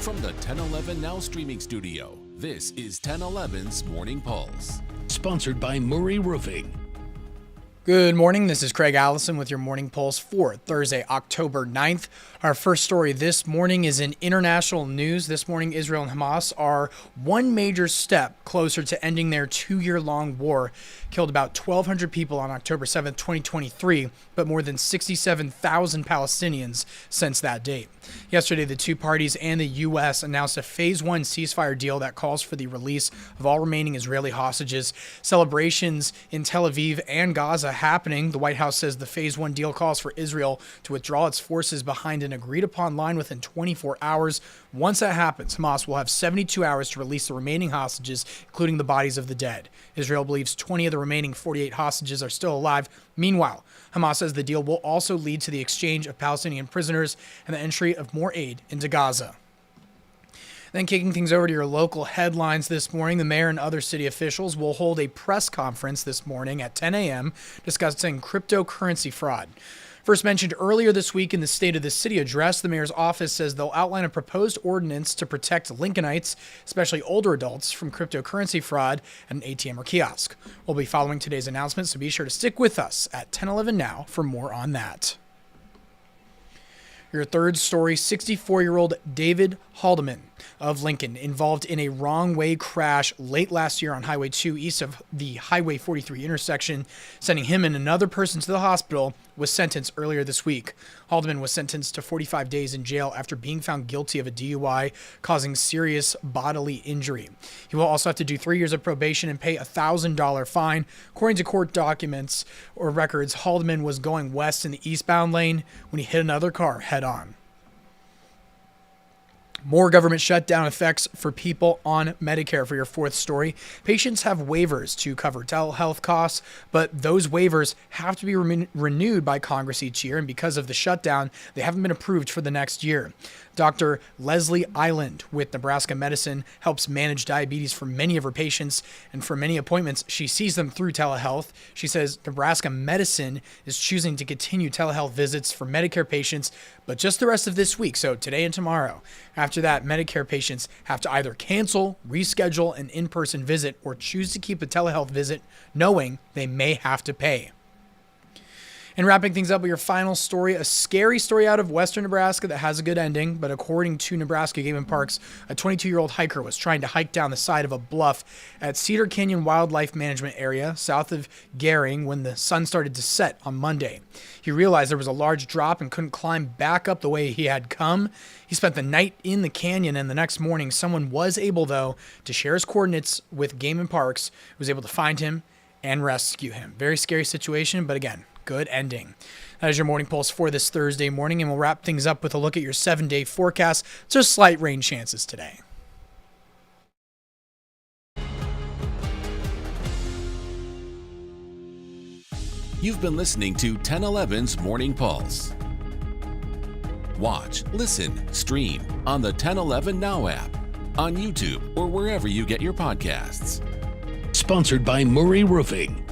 From the 1011 Now streaming studio, this is 1011's Morning Pulse. Sponsored by Murray Roofing. Good morning, this is Craig Allison with your Morning Pulse for Thursday, October 9th. Our first story this morning is in international news. This morning, Israel and Hamas are one major step closer to ending their 2-year-long war. Killed about 1,200 people on October 7th, 2023, but more than 67,000 Palestinians since that date. Yesterday, the two parties and the U.S. announced a Phase 1 ceasefire deal that calls for the release of all remaining Israeli hostages. Celebrations in Tel Aviv and Gaza happening. The White House says the Phase 1 deal calls for Israel to withdraw its forces behind an agreed-upon line within 24 hours. Once that happens, Hamas will have 72 hours to release the remaining hostages, including the bodies of the dead. Israel believes 20 of the remaining 48 hostages are still alive. Meanwhile, Hamas says the deal will also lead to the exchange of Palestinian prisoners and the entry of more aid into Gaza. Then kicking things over to your local headlines this morning, the mayor and other city officials will hold a press conference this morning at 10 a.m. discussing cryptocurrency fraud. First mentioned earlier this week in the State of the City address, the mayor's office says they'll outline a proposed ordinance to protect Lincolnites, especially older adults, from cryptocurrency fraud at an ATM or kiosk. We'll be following today's announcement, so be sure to stick with us at 10:11 now for more on that. Your third story, 64-year-old David Haldeman of Lincoln, involved in a wrong-way crash late last year on Highway 2 east of the Highway 43 intersection, sending him and another person to the hospital, was sentenced earlier this week. Haldeman was sentenced to 45 days in jail after being found guilty of a DUI causing serious bodily injury. He will also have to do 3 years of probation and pay a $1,000 fine. According to court documents or records, Haldeman was going west in the eastbound lane when he hit another car head-on. More government shutdown effects for people on Medicare for your fourth story. Patients have waivers to cover telehealth costs, but those waivers have to be renewed by Congress each year, and because of the shutdown, they haven't been approved for the next year. Dr. Leslie Island with Nebraska Medicine helps manage diabetes for many of her patients, and for many appointments, she sees them through telehealth. She says Nebraska Medicine is choosing to continue telehealth visits for Medicare patients, but just the rest of this week, so today and tomorrow. After that, Medicare patients have to either cancel, reschedule an in-person visit, or choose to keep a telehealth visit knowing they may have to pay. And wrapping things up with your final story, a scary story out of Western Nebraska that has a good ending, but according to Nebraska Game and Parks, a 22-year-old hiker was trying to hike down the side of a bluff at Cedar Canyon Wildlife Management Area south of Gehring when the sun started to set on Monday. He realized there was a large drop and couldn't climb back up the way he had come. He spent the night in the canyon, and the next morning someone was able, though, to share his coordinates with Game and Parks, who was able to find him and rescue him. Very scary situation, but again, good ending. That is your Morning Pulse for this Thursday morning, and we'll wrap things up with a look at your 7-day forecast. Just slight rain chances today. You've been listening to 1011's Morning Pulse. Watch, listen, stream on the 1011 Now app, on YouTube, or wherever you get your podcasts. Sponsored by Murray Roofing.